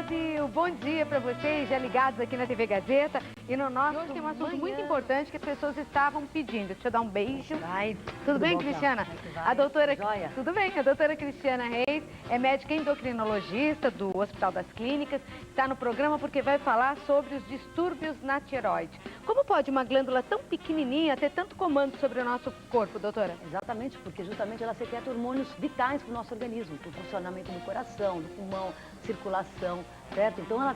Brasil! Bom dia para vocês, já ligados aqui na TV Gazeta. E no nosso hoje tem um assunto muito importante que as pessoas estavam pedindo. Deixa eu dar um beijo. Ai, tudo bem, bom, Cristiana? A doutora... Joia. Tudo bem, a doutora Cristiana Reis é médica endocrinologista do Hospital das Clínicas. Está no programa porque vai falar sobre os distúrbios na tireoide. Como pode uma glândula tão pequenininha ter tanto comando sobre o nosso corpo, doutora? Exatamente, porque justamente ela secreta hormônios vitais para o nosso organismo, para o funcionamento do coração, do pulmão, circulação, certo? Então ela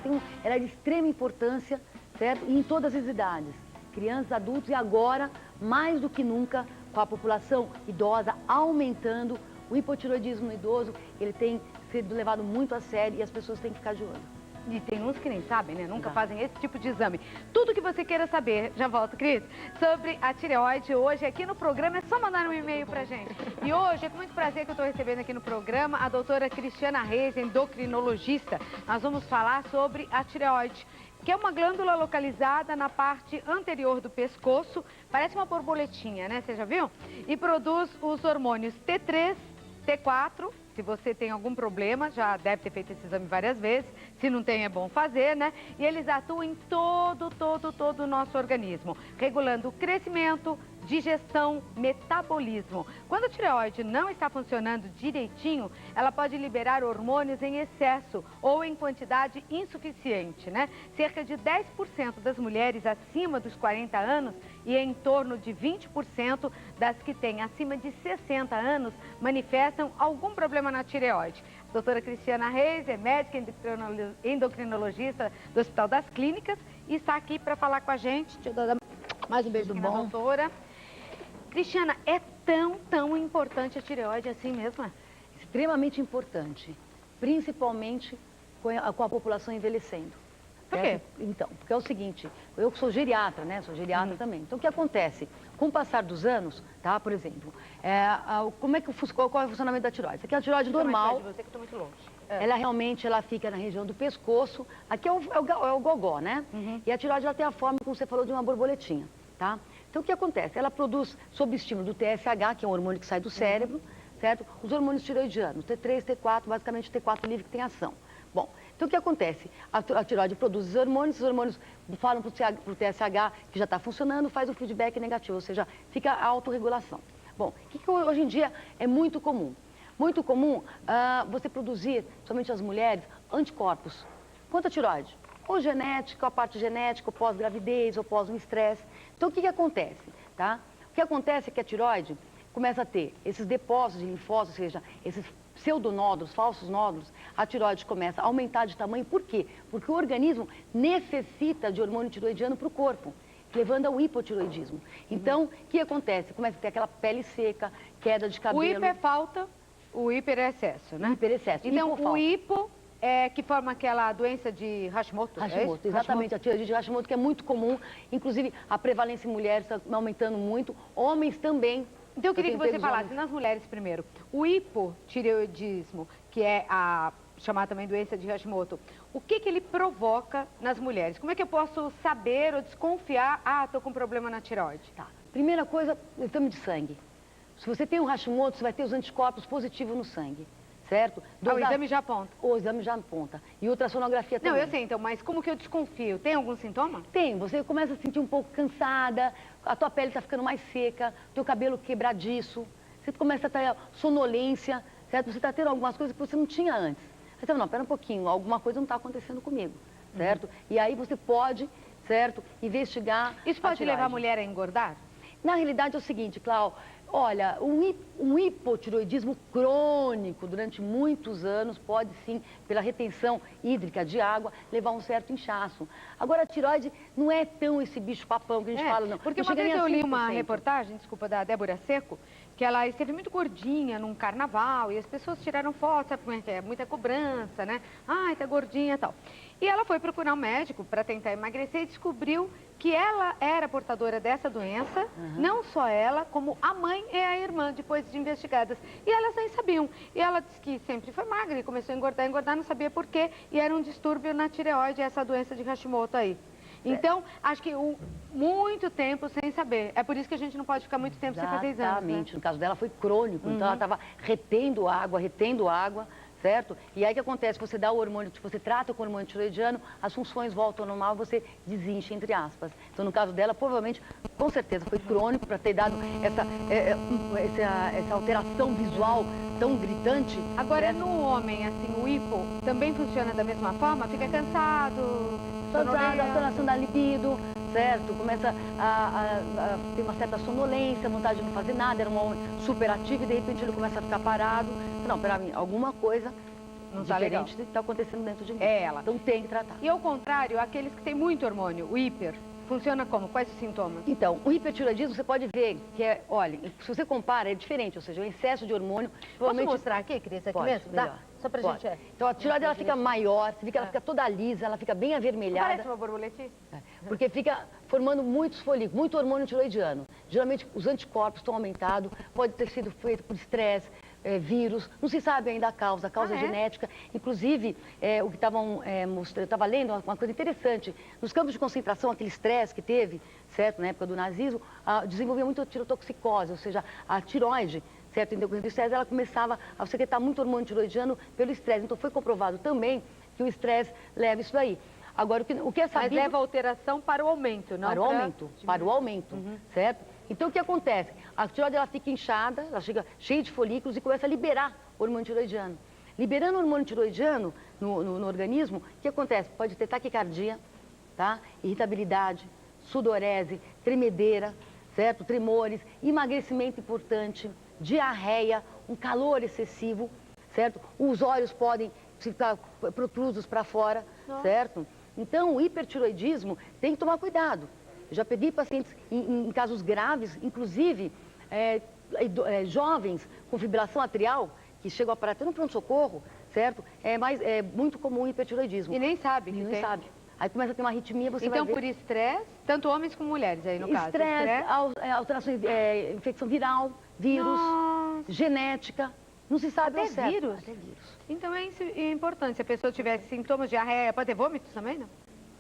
é de extrema importância, certo? E em todas as idades, crianças, adultos e agora, mais do que nunca, com a população idosa aumentando, o hipotireoidismo no idoso, ele tem sido levado muito a sério e as pessoas têm que ficar de olho. E tem uns que nem sabem, né? Nunca fazem esse tipo de exame. Tudo que você queira saber, já volto, Cris, sobre a tireoide hoje aqui no programa, é só mandar um e-mail pra gente. E hoje é com muito prazer que eu estou recebendo aqui no programa a doutora Cristiana Reis, endocrinologista. Nós vamos falar sobre a tireoide, que é uma glândula localizada na parte anterior do pescoço, parece uma borboletinha, né? Você já viu? E produz os hormônios T3, T4, se você tem algum problema, já deve ter feito esse exame várias vezes, se não tem é bom fazer, né? E eles atuam em todo o nosso organismo, regulando o crescimento, digestão, metabolismo. Quando a tireoide não está funcionando direitinho, ela pode liberar hormônios em excesso ou em quantidade insuficiente, né? Cerca de 10% das mulheres acima dos 40 anos e em torno de 20% das que têm acima de 60 anos manifestam algum problema na tireoide. A doutora Cristiana Reis é médica endocrinologista do Hospital das Clínicas e está aqui para falar com a gente. Deixa eu dar mais um beijo aqui na doutora. Cristiana, é tão importante a tireoide assim mesmo? Extremamente importante, principalmente com a população envelhecendo. Por quê? Então, porque é o seguinte, eu sou geriatra, né? Sou geriatra também. Então, o que acontece? Com o passar dos anos, tá? Por exemplo, qual é o funcionamento da tireoide? Isso aqui é a tireoide normal. Você que estou muito longe. Ela realmente fica na região do pescoço. Aqui é o gogó, né? E a tireoide ela tem a forma, como você falou, de uma borboletinha, tá? Então, o que acontece? Ela produz, sob estímulo do TSH, que é um hormônio que sai do cérebro, certo? Os hormônios tireoidianos, T3, T4, basicamente T4 livre que tem ação. Bom, então o que acontece? A tireoide produz os hormônios falam para o TSH que já está funcionando, faz um feedback negativo, ou seja, fica a autorregulação. Bom, o que hoje em dia é muito comum? Muito comum você produzir, somente as mulheres, anticorpos contra a tireoide. Ou genética, a parte genética, ou pós-gravidez, ou pós um estresse. Então, o que acontece, tá? O que acontece é que a tireoide começa a ter esses depósitos de linfócitos, ou seja, esses pseudonódulos, falsos nódulos, a tireoide começa a aumentar de tamanho. Por quê? Porque o organismo necessita de hormônio tireoidiano para o corpo, levando ao hipotireoidismo. Então, o que acontece? Começa a ter aquela pele seca, queda de cabelo. O hipo é falta, o hiper é excesso, né? Hiperexcesso. Então, o hipo é que forma aquela doença de Hashimoto. Hashimoto, exatamente. A tireoide de Hashimoto, que é muito comum. Inclusive, a prevalência em mulheres está aumentando muito. Homens também. Então, eu queria que você falasse, nas mulheres primeiro, o hipotireoidismo, que é a chamada também doença de Hashimoto, o que ele provoca nas mulheres? Como é que eu posso saber ou desconfiar, estou com problema na tireoide? Tá. Primeira coisa, exame de sangue. Se você tem um Hashimoto, você vai ter os anticorpos positivos no sangue, certo? O exame já aponta? O exame já aponta. E ultrassonografia também. Não, eu sei, então, mas como que eu desconfio? Tem algum sintoma? Tem. Você começa a se sentir um pouco cansada, a tua pele está ficando mais seca, teu cabelo quebradiço, você começa a ter sonolência, certo? Você está tendo algumas coisas que você não tinha antes. Você fala, não, pera um pouquinho, alguma coisa não está acontecendo comigo, certo? E aí você pode, certo, investigar. Isso pode levar a mulher a engordar? Na realidade é o seguinte, Cláudia, olha, um hipotireoidismo crônico durante muitos anos pode sim, pela retenção hídrica de água, levar a um certo inchaço. Agora a tireoide não é tão esse bicho papão que a gente fala, não. Porque uma vez eu li uma reportagem, desculpa, da Débora Seco, que ela esteve muito gordinha num carnaval e as pessoas tiraram foto, sabe como é que é? Muita cobrança, né? Ai, tá gordinha e tal. E ela foi procurar um médico para tentar emagrecer e descobriu que ela era portadora dessa doença, não só ela, como a mãe e a irmã, depois de investigadas. E elas nem sabiam. E ela disse que sempre foi magra e começou a engordar, não sabia por quê. E era um distúrbio na tireoide, essa doença de Hashimoto aí. Então, acho que muito tempo sem saber. É por isso que a gente não pode ficar muito tempo sem fazer exames, né? Exatamente. No caso dela foi crônico, então ela estava retendo água, certo? E aí o que acontece? Você dá o hormônio, você trata com o hormônio tiroidiano, as funções voltam ao normal, você desincha, entre aspas. Então, no caso dela, provavelmente, com certeza, foi crônico para ter dado essa alteração visual tão gritante. Agora, no homem, assim, o hipo também funciona da mesma forma? Fica cansado, Cansado, alteração da libido, certo? Começa a ter uma certa sonolência, vontade de não fazer nada, era um homem super ativo e de repente ele começa a ficar parado. Não, pera mim, alguma coisa não tá legal. diferente está acontecendo dentro de mim. É ela. Então tem que tratar. E ao contrário, aqueles que têm muito hormônio, o hiper, funciona como? Quais os sintomas? Então, o hipertiroidismo você pode ver que é, olha, se você compara, é diferente, ou seja, o excesso de hormônio... Posso mostrar aqui, Cris, aqui pode, mesmo? melhor. Dá? Só pra Pode. gente... Então a tiroide ela fica maior, você vê que ela fica toda lisa, ela fica bem avermelhada. Parece uma borboletinha? Porque fica formando muitos folículos, muito hormônio tiroidiano. Geralmente os anticorpos estão aumentados, pode ter sido feito por estresse, vírus, não se sabe ainda a causa genética. Inclusive, o que estavam mostrando, eu estava lendo uma coisa interessante, nos campos de concentração, aquele estresse que teve, certo, na época do nazismo, desenvolvia muito tirotoxicose, ou seja, a tiroide, certo, em decorrência do estresse, ela começava a secretar muito hormônio tiroidiano pelo estresse. Então foi comprovado também que o estresse leva isso daí. Agora, o que é sabido... Mas leva a alteração para o aumento, não para o aumento, para o aumento, certo? Então, o que acontece? A tiroide, ela fica inchada, ela chega cheia de folículos e começa a liberar hormônio tiroidiano. Liberando o hormônio tiroidiano no organismo, o que acontece? Pode ter taquicardia, tá? Irritabilidade, sudorese, tremedeira, certo? Tremores, emagrecimento importante, diarreia, um calor excessivo, certo? Os olhos podem ficar protrusos para fora, certo? Então, o hipertiroidismo tem que tomar cuidado. Eu já peguei pacientes em casos graves, inclusive jovens com fibrilação atrial, que chegam a parar até no pronto-socorro, certo? É muito comum o hipertiroidismo. E nem sabe. E nem sabe. Aí começa a ter uma arritmia, você vai ver... Então, por estresse, tanto homens como mulheres aí, no caso. Estresse, alterações, infecção viral, vírus, genética, não se sabe até ao certo. Vírus? Até vírus. Então é importante, se a pessoa tiver sintomas de diarreia, pode ter vômitos também, não?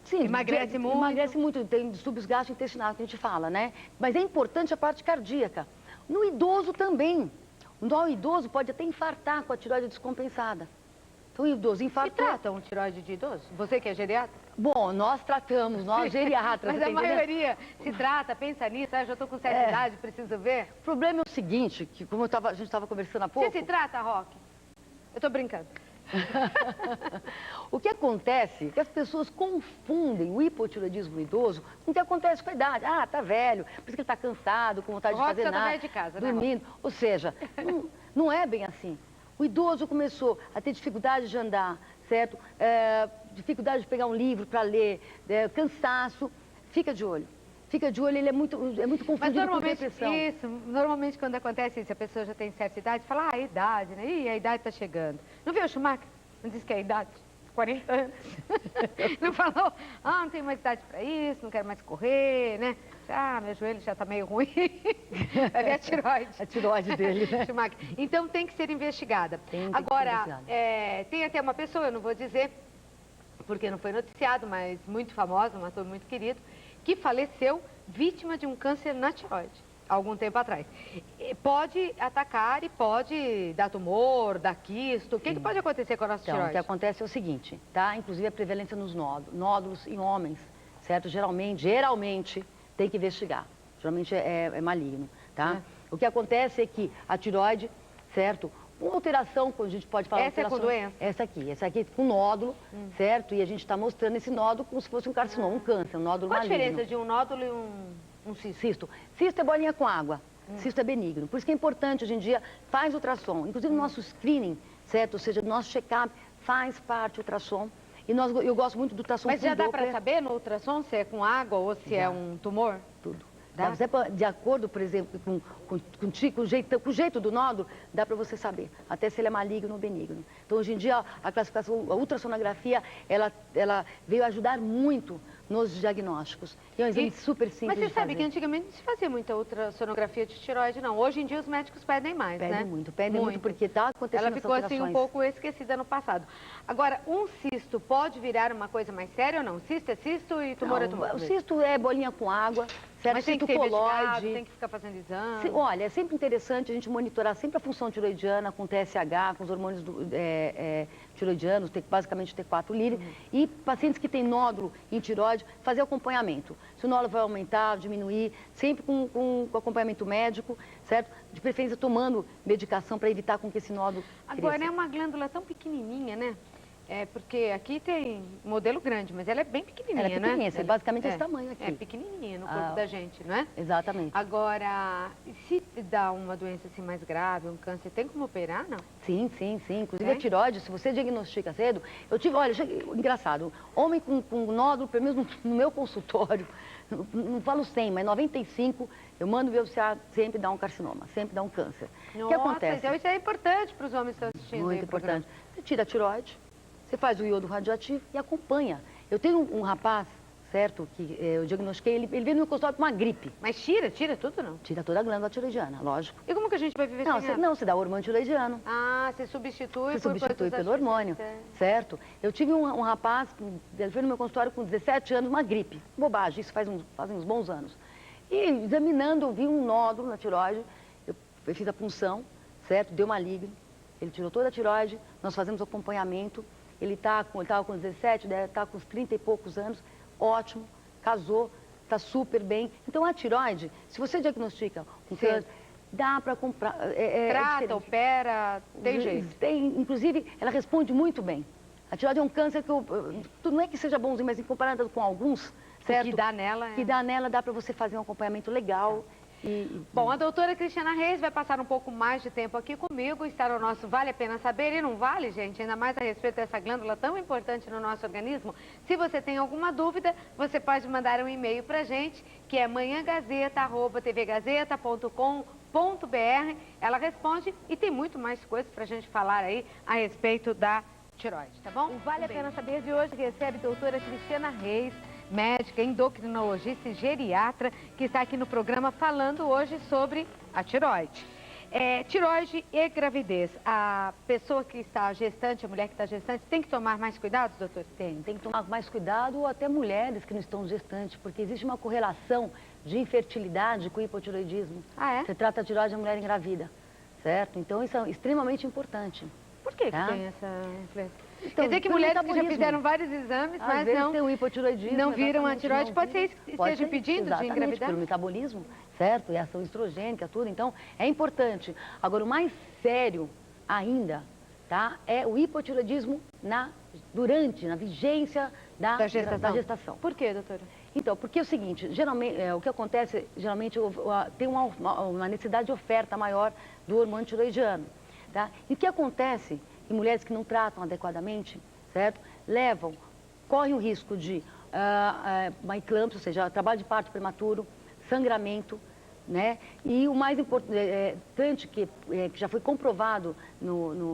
Sim, emagrece muito. Emagrece muito, tem distúrbios gastrointestinais que a gente fala, né? Mas é importante a parte cardíaca. No idoso também. No idoso pode até infartar com a tiroide descompensada. Então o idoso infartou. E trata um tiroide de idoso? Você que é geriatra? Bom, nós tratamos, nós geriatras. Mas a maioria se trata, pensa nisso, já estou com certa idade, preciso ver. O problema é o seguinte, que como a gente estava conversando há pouco... Você se trata, Roque? Eu estou brincando. O que acontece é que as pessoas confundem o hipotiroidismo no idoso com o que acontece com a idade. Ah, tá velho, por isso que ele está cansado, com vontade de fazer nada, tá velho de casa, dormindo. Né? Ou seja, não é bem assim. O idoso começou a ter dificuldade de andar, certo? Dificuldade de pegar um livro para ler, cansaço. Fica de olho. Fica de olho, ele é muito confundido com depressão. Normalmente quando acontece isso, a pessoa já tem certa idade, fala, a idade, né? Ih, a idade está chegando. Não viu o Schumacher? Não disse que é a idade? 40 anos. Não falou, não tenho mais idade para isso, não quero mais correr, né? Meu joelho já está meio ruim. Vai ver a tiroide. A tiroide dele, né? Schumacher. Então tem que ser investigada. Agora, tem até uma pessoa, eu não vou dizer, porque não foi noticiado, mas muito famosa, um ator muito querido, que faleceu vítima de um câncer na tiroide, algum tempo atrás. Pode atacar e pode dar tumor, dar quisto. O que pode acontecer com a nossa tiroide? O que acontece é o seguinte, tá? Inclusive a prevalência nos nódulos em homens, certo? Geralmente tem que investigar. Geralmente é maligno, tá? O que acontece é que a tiroide, certo? Uma alteração, quando a gente pode falar... Essa é com doença? Essa aqui com nódulo, certo? E a gente está mostrando esse nódulo como se fosse um carcinoma, um câncer, um nódulo maligno. Qual a diferença de um nódulo e um cisto? Cisto é bolinha com água, cisto é benigno. Por isso que é importante, hoje em dia, faz ultrassom. Inclusive, no nosso screening, certo? Ou seja, no nosso check-up, faz parte ultrassom. E eu gosto muito do ultrassom. Mas já dá para saber no ultrassom se é com água ou se é um tumor? Tudo. De acordo, por exemplo, com o jeito do nódulo, dá para você saber, até se ele é maligno ou benigno. Então, hoje em dia, a classificação, a ultrassonografia, ela veio ajudar muito nos diagnósticos. E é um exame super simples. Mas você de sabe fazer. que antigamente não se fazia muita ultrassonografia de tireoide, não. Hoje em dia os médicos pedem mais, né? Pedem muito, porque está acontecendo Ela ficou essas assim um pouco esquecida no passado. Agora, um cisto pode virar uma coisa mais séria ou não? Cisto é cisto e tumor é tumor? O cisto é bolinha com água, certo? Mas tem que cisto ser investigado, colóide. tem que ficar fazendo exame. Olha, é sempre interessante a gente monitorar sempre a função tiroidiana com TSH, com os hormônios tiroidianos, basicamente T4 livre, e pacientes que têm nódulo em tiroide, fazer acompanhamento. Se o nódulo vai aumentar, diminuir, sempre com acompanhamento médico, certo? De preferência tomando medicação para evitar com que esse nódulo Agora, cresça. é uma glândula tão pequenininha, né? Porque aqui tem modelo grande, mas ela é bem pequenininha, Ela é pequenininha, né? basicamente esse tamanho aqui. É pequenininha no corpo da gente, não é? Exatamente. Agora, se dá uma doença assim mais grave, um câncer, tem como operar, não? Sim. Inclusive a tireoide, se você diagnostica cedo... olha, engraçado, homem com nódulo, pelo menos no meu consultório, não falo 100, mas 95, eu mando biopsiar, sempre dá um carcinoma, sempre dá um câncer. O que acontece? Então isso é importante para os homens que estão assistindo. Muito importante. Você tira a tireoide, você faz o iodo radioativo e acompanha. Eu tenho um rapaz, certo, que eu diagnostiquei, ele veio no meu consultório com uma gripe. Mas tira tudo não? Tira toda a glândula tiroidiana, lógico. E como que a gente vai viver sem ela? Não, você dá o hormônio tiroidiano. Ah, você substitui Pelo hormônio, certo? Eu tive um rapaz, ele veio no meu consultório com 17 anos, uma gripe. Bobagem, isso fazem uns bons anos. E examinando, eu vi um nódulo na tireoide, eu fiz a punção, certo? Deu maligno, ele tirou toda a tireoide, nós fazemos acompanhamento. Ele estava com 17, deve estar com uns 30 e poucos anos, ótimo, casou, está super bem. Então, a tireoide, se você diagnostica um câncer, dá para comprar. Trata, opera, tem jeito. Inclusive, ela responde muito bem. A tireoide é um câncer que, não é que seja bonzinho, mas em comparado com alguns, certo? Que dá nela. Que dá nela, dá para você fazer um acompanhamento legal. Bom, a doutora Cristiana Reis vai passar um pouco mais de tempo aqui comigo, está no nosso Vale a Pena Saber, e não vale, gente, ainda mais a respeito dessa glândula tão importante no nosso organismo. Se você tem alguma dúvida, você pode mandar um e-mail pra gente, que é manhãgazeta@tvgazeta.com.br. Ela responde e tem muito mais coisas pra gente falar aí a respeito da tireoide, tá bom? O Vale a Pena Saber de hoje recebe a doutora Cristiana Reis, médica, endocrinologista e geriatra, que está aqui no programa falando hoje sobre a tireoide. Tireoide e gravidez. A pessoa que está gestante, a mulher que está gestante, tem que tomar mais cuidado, doutor? Tem que tomar mais cuidado, ou até mulheres que não estão gestantes, porque existe uma correlação de infertilidade com o hipotireoidismo. Ah, é? Você trata a tireoide, a mulher engravida, certo? Então, isso é extremamente importante. Por que tem essa influência? Então, quer dizer que mulheres que já fizeram vários exames, mas não tem o hipotireoidismo, não viram a tireoide, pode ser que esteja impedindo de engravidar? Pelo metabolismo, certo? E ação estrogênica, tudo. Então, é importante. Agora, o mais sério ainda, tá? É o hipotireoidismo na vigência da gestação. Por quê, doutora? Então, porque é o seguinte, geralmente, o que acontece, geralmente tem uma necessidade de oferta maior do hormônio tiroidiano, tá? E o que acontece em mulheres que não tratam adequadamente, certo? Correm o risco de uma eclâmpsia, ou seja, trabalho de parto prematuro, sangramento, né? E o mais importante, que já foi comprovado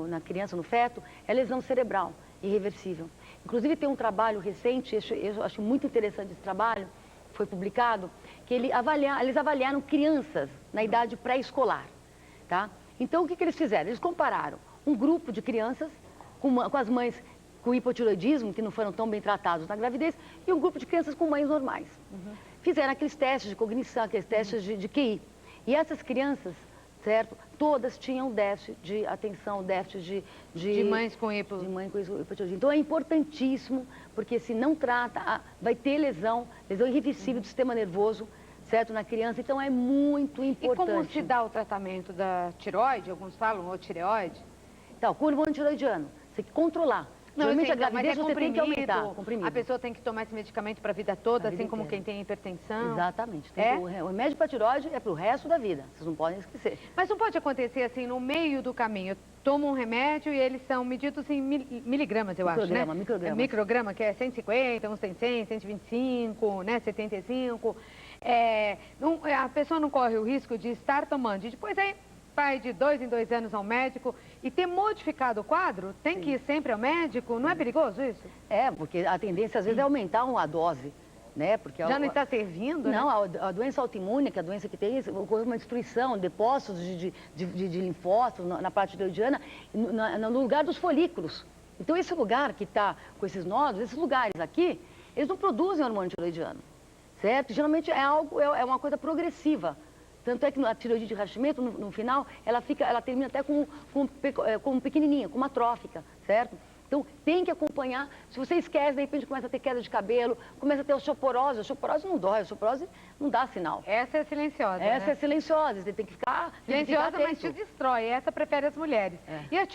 na criança, no feto, é a lesão cerebral irreversível. Inclusive, tem um trabalho recente, eu acho muito interessante esse trabalho, foi publicado, que eles avaliaram crianças na idade pré-escolar, tá? Então, o que eles fizeram? Eles compararam um grupo de crianças com as mães com hipotireoidismo, que não foram tão bem tratados na gravidez, e um grupo de crianças com mães normais. Fizeram aqueles testes de cognição, aqueles testes de QI. E essas crianças, certo? Todas tinham déficit de atenção, déficit de mães com hipotireoidismo. Então é importantíssimo, porque se não trata, vai ter lesão irreversível do sistema nervoso, certo? Na criança, então é muito importante. E como se dá o tratamento da tireoide? Alguns falam, ou tireoide? Então, com o hormônio tiroidiano, você tem que controlar. Geralmente a gravidez você tem que aumentar. A pessoa tem que tomar esse medicamento para a vida toda, assim como quem tem hipertensão? Exatamente. O remédio para tireoide é para o resto da vida, vocês não podem esquecer. Mas não pode acontecer assim, no meio do caminho, eu tomo um remédio e eles são medidos em miligramas, eu acho, né? Micrograma, que é 150, uns tem 100, 125, né, 75. A pessoa não corre o risco de estar tomando, e depois aí vai de 2 em 2 anos ao médico e ter modificado o quadro, tem que ir sempre ao médico? Não é perigoso isso? Porque a tendência às vezes é aumentar a dose, né? Porque Já não está servindo, não, né? a doença autoimune, que é a doença que tem ocorre uma destruição, depósitos de linfócitos na parte tireoidiana, no lugar dos folículos. Então, esse lugar que está com esses nódulos, esses lugares aqui, eles não produzem hormônio tireoidiano, certo? Geralmente é uma coisa progressiva. Tanto é que a tireoide de rachimento, no final, ela termina até com pequenininha, com uma trófica, certo? Então, tem que acompanhar. Se você esquece, de repente começa a ter queda de cabelo, começa a ter osteoporose. A osteoporose não dói, a osteoporose não dá sinal. Essa é silenciosa, Essa né? é silenciosa, você tem que ficar Silenciosa, mas te atento. destrói. Essa prefere as mulheres. É. E a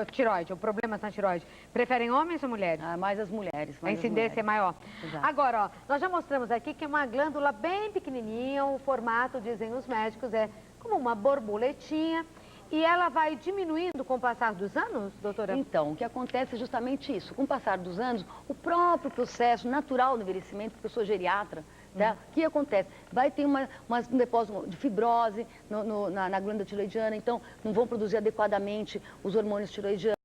tireoide, o problema na tireoide? Preferem homens ou mulheres? Ah, mais as mulheres. A Mais as incidência é mulheres. maior. Exato. Agora, ó, nós já mostramos aqui que é uma glândula bem pequenininha, o formato, dizem os médicos, é como uma borboletinha. E ela vai diminuindo com o passar dos anos, doutora? Então, o que acontece é justamente isso. Com o passar dos anos, o próprio processo natural do envelhecimento, porque eu sou geriatra, tá? O que acontece? Vai ter um depósito de fibrose na glândula tireoidiana, então não vão produzir adequadamente os hormônios tireoidianos.